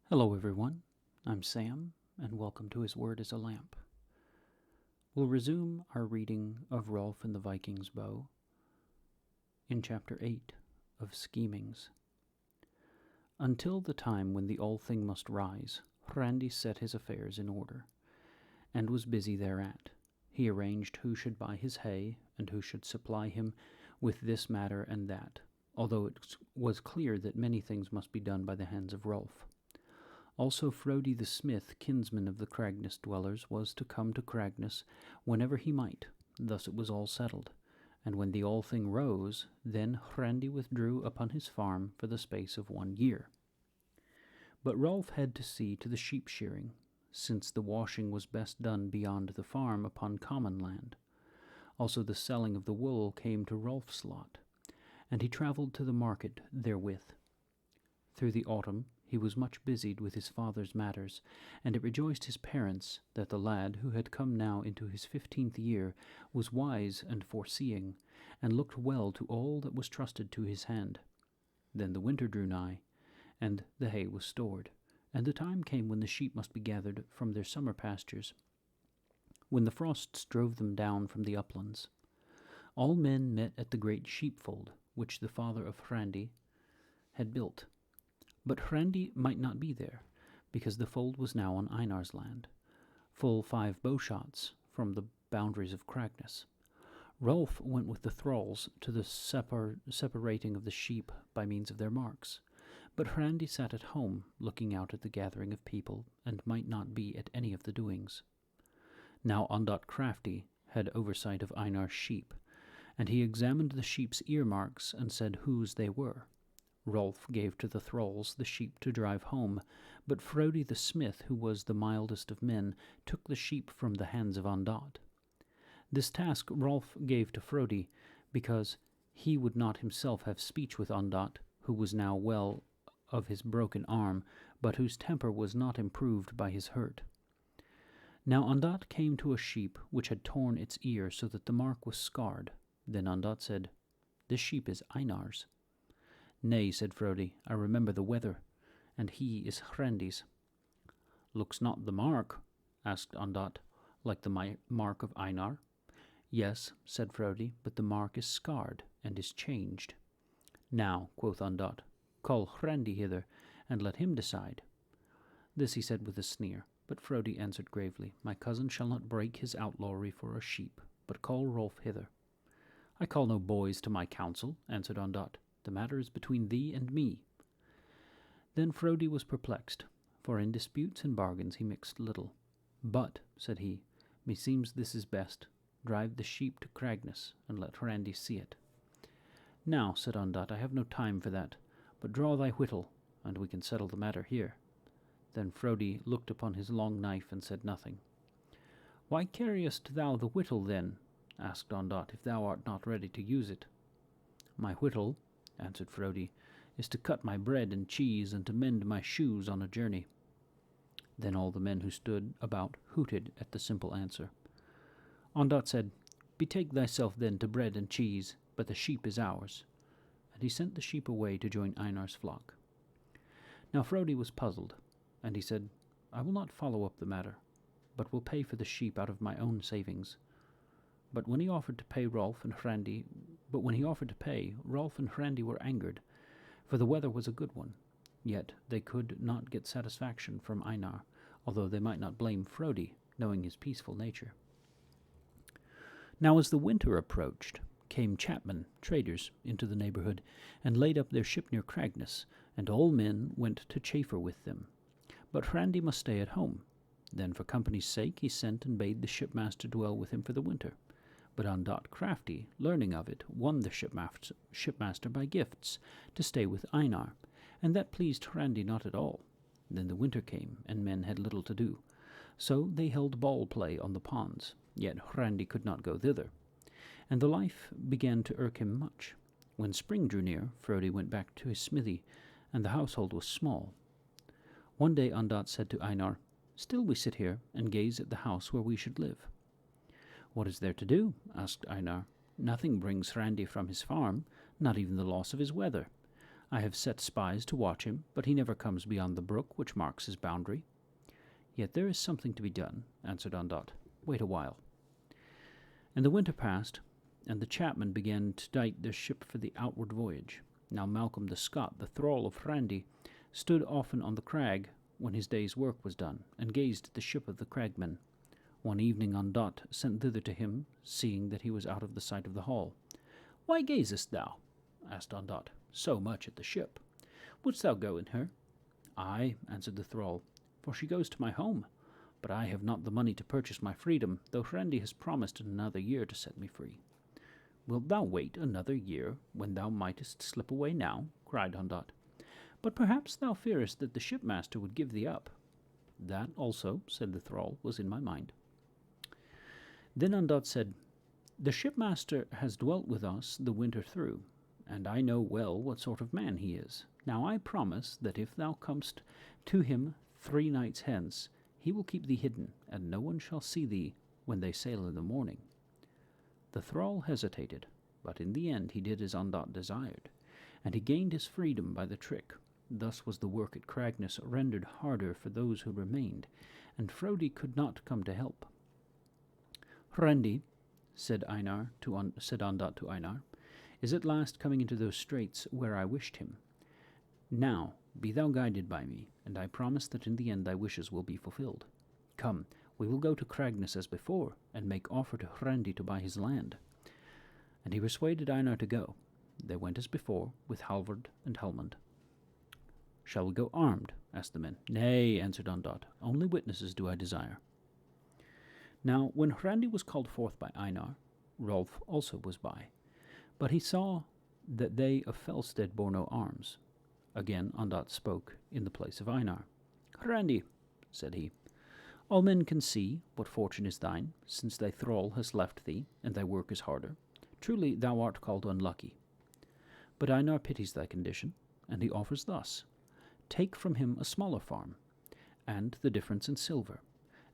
Hello everyone, I'm Sam, and welcome to His Word is a Lamp. We'll resume our reading of Rolf and the Vikings' Bow in Chapter 8 of Schemings. Until the time when the All-Thing must rise, Hrandi set his affairs in order, and was busy thereat. He arranged who should buy his hay, and who should supply him with this matter and that, although it was clear that many things must be done by the hands of Rolf. Also Frodi the smith, kinsman of the Cragness dwellers, was to come to Cragness whenever he might. Thus it was all settled. And when the All-Thing rose, then Hrandi withdrew upon his farm for the space of 1 year. But Rolf had to see to the sheep shearing, since the washing was best done beyond the farm upon common land. Also the selling of the wool came to Rolf's lot, and he travelled to the market therewith. Through the autumn he was much busied with his father's matters, and it rejoiced his parents that the lad, who had come now into his 15th year, was wise and foreseeing, and looked well to all that was trusted to his hand. Then the winter drew nigh, and the hay was stored, and the time came when the sheep must be gathered from their summer pastures, when the frosts drove them down from the uplands. All men met at the great sheepfold, which the father of Hrandi had built. But Hrandi might not be there, because the fold was now on Einar's land, full 5 bowshots from the boundaries of Cragness. Rolf went with the thralls to the separating of the sheep by means of their marks, but Hrandi sat at home, looking out at the gathering of people, and might not be at any of the doings. Now Ondott Crafty had oversight of Einar's sheep, and he examined the sheep's ear marks and said whose they were. Rolf gave to the thralls the sheep to drive home, but Frodi the smith, who was the mildest of men, took the sheep from the hands of Ondott. This task Rolf gave to Frodi, because he would not himself have speech with Ondott, who was now well of his broken arm, but whose temper was not improved by his hurt. Now Ondott came to a sheep which had torn its ear so that the mark was scarred. Then Ondott said, "This sheep is Einar's." "Nay," said Frodi, "I remember the weather, and he is Hrandi's." "Looks not the mark," asked Ondott, "like the mark of Einar?" "Yes," said Frodi, "but the mark is scarred, and is changed." "Now," quoth Ondott, "call Hrandi hither, and let him decide." This he said with a sneer, but Frodi answered gravely, "My cousin shall not break his outlawry for a sheep, but call Rolf hither." "I call no boys to my counsel," answered Ondott. "The matter is between thee and me." Then Frodi was perplexed, for in disputes and bargains he mixed little. "But," said he, "meseems this is best. Drive the sheep to Cragness, and let Hrandi see it." "Now," said Ondott, "I have no time for that, but draw thy whittle, and we can settle the matter here." Then Frodi looked upon his long knife and said nothing. "Why carriest thou the whittle, then?" asked Ondott, "if thou art not ready to use it?" "My whittle," answered Frodi, "is to cut my bread and cheese, and to mend my shoes on a journey." Then all the men who stood about hooted at the simple answer. Ondott said, "Betake thyself then to bread and cheese, but the sheep is ours." And he sent the sheep away to join Einar's flock. Now Frodi was puzzled, and he said, "I will not follow up the matter, but will pay for the sheep out of my own savings." But when he offered to pay, Rolf and Hrandi were angered, for the weather was a good one. Yet they could not get satisfaction from Einar, although they might not blame Frodi, knowing his peaceful nature. Now as the winter approached, came chapmen, traders, into the neighbourhood, and laid up their ship near Cragness, and all men went to chaffer with them. But Hrandi must stay at home. Then for company's sake he sent and bade the shipmaster dwell with him for the winter. But Ondott Crafty, learning of it, won the shipmaster by gifts, to stay with Einar, and that pleased Hrandi not at all. Then the winter came, and men had little to do. So they held ball play on the ponds, yet Hrandi could not go thither. And the life began to irk him much. When spring drew near, Frodi went back to his smithy, and the household was small. One day Ondott said to Einar, "Still we sit here, and gaze at the house where we should live." "What is there to do?" asked Einar. "Nothing brings Hrandi from his farm, not even the loss of his weather. I have set spies to watch him, but he never comes beyond the brook which marks his boundary. Yet there is something to be done, answered Ondott. Wait a while. And the winter passed, and the chapmen began to dight their ship for the outward voyage. Now Malcolm the Scot, the thrall of Hrandy, stood often on the crag when his day's work was done, and gazed at the ship of the cragmen. One evening Ondott sent thither to him, seeing that he was out of the sight of the hall. Why gazest thou? asked Ondott, so much at the ship. Wouldst thou go in her? Aye, answered the thrall, for she goes to my home. But I have not the money to purchase my freedom, though Hrandy has promised in another year to set me free. Wilt thou wait another year, when thou mightest slip away now? Cried Ondott. But perhaps thou fearest that the shipmaster would give thee up. That also, said the thrall, was in my mind. Then Ondott said, The shipmaster has dwelt with us the winter through, and I know well what sort of man he is. Now I promise that if thou comest to him 3 nights hence, he will keep thee hidden, and no one shall see thee when they sail in the morning. The thrall hesitated, but in the end he did as Ondott desired, and he gained his freedom by the trick. Thus was the work at Cragness rendered harder for those who remained, and Frodi could not come to help. Hrandy, said Ondott to Einar, is at last coming into those straits where I wished him. Now be thou guided by me, and I promise that in the end thy wishes will be fulfilled. Come, we will go to Cragness as before, and make offer to Hrandy to buy his land. And he persuaded Einar to go. They went as before, with Halvard and Helmund. Shall we go armed? asked the men. Nay, answered Ondott, only witnesses do I desire. Now, when Hrandy was called forth by Einar, Rolf also was by, but he saw that they of Felstead bore no arms. Again Ondott spoke in the place of Einar. Hrandy, said he, all men can see what fortune is thine, since thy thrall has left thee, and thy work is harder. Truly thou art called unlucky. But Einar pities thy condition, and he offers thus. Take from him a smaller farm, and the difference in silver.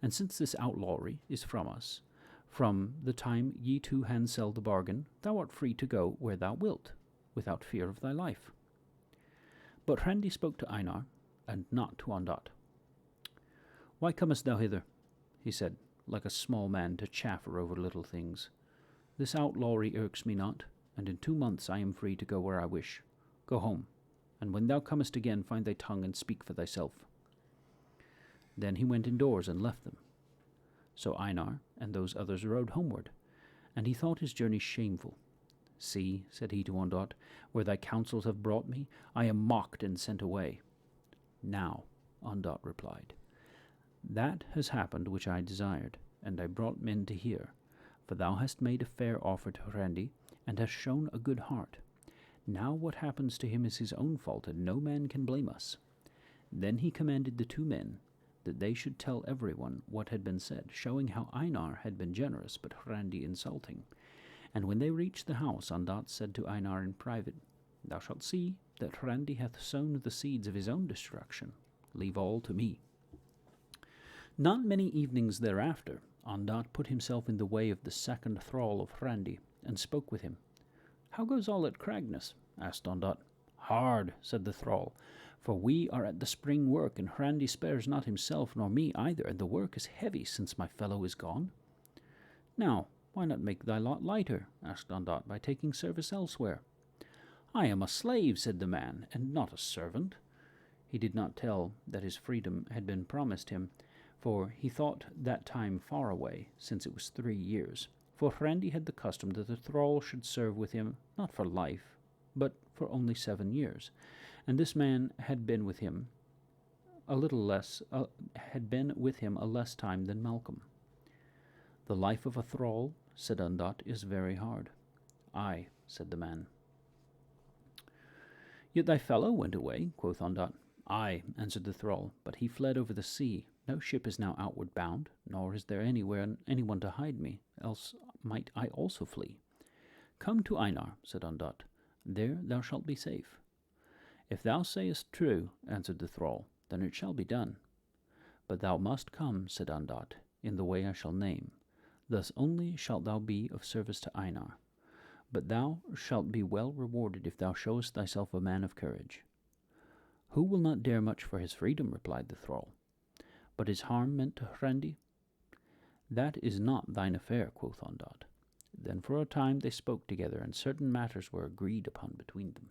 And since this outlawry is from us, from the time ye two hands sell the bargain, thou art free to go where thou wilt, without fear of thy life. But Hrandy spoke to Einar, and not to Ondott. Why comest thou hither? He said, like a small man to chaffer over little things. This outlawry irks me not, and in 2 months I am free to go where I wish. Go home, and when thou comest again, find thy tongue and speak for thyself. Then he went indoors and left them. So Einar and those others rode homeward, and he thought his journey shameful. See, said he to Ondott, where thy counsels have brought me, I am mocked and sent away. Now, Ondott replied, that has happened which I desired, and I brought men to hear, for thou hast made a fair offer to Hrandy, and hast shown a good heart. Now what happens to him is his own fault, and no man can blame us. Then he commanded the 2 men that they should tell everyone what had been said, showing how Einar had been generous, but Hrandy insulting. And when they reached the house, Ondott said to Einar in private, Thou shalt see that Hrandy hath sown the seeds of his own destruction. Leave all to me. Not many evenings thereafter, Ondott put himself in the way of the second thrall of Hrandy, and spoke with him. How goes all at Cragness? asked Ondott. Hard, said the thrall, for we are at the spring work, and Hrandy spares not himself nor me either, and the work is heavy since my fellow is gone. Now, why not make thy lot lighter? asked Ondott, by taking service elsewhere. I am a slave, said the man, and not a servant. He did not tell that his freedom had been promised him, for he thought that time far away, since it was 3 years. For Hrandy had the custom that the thrall should serve with him, not for life, but for only 7 years, and this man had been with him a less time than Malcolm. The life of a thrall, said Ondott, is very hard. Aye, said the man. Yet thy fellow went away, quoth Ondott. Aye, answered the thrall, but he fled over the sea. No ship is now outward bound, nor is there anyone to hide me, else might I also flee. Come to Einar, said Ondott. There thou shalt be safe. If thou sayest true, answered the thrall, then it shall be done. But thou must come, said Ondott, in the way I shall name. Thus only shalt thou be of service to Einar. but thou shalt be well rewarded if thou showest thyself a man of courage." "Who will not dare much for his freedom?" replied the thrall. "But is harm meant to Hrendi?" "That is not thine affair," quoth Ondott. Then for a time they spoke together, and certain matters were agreed upon between them.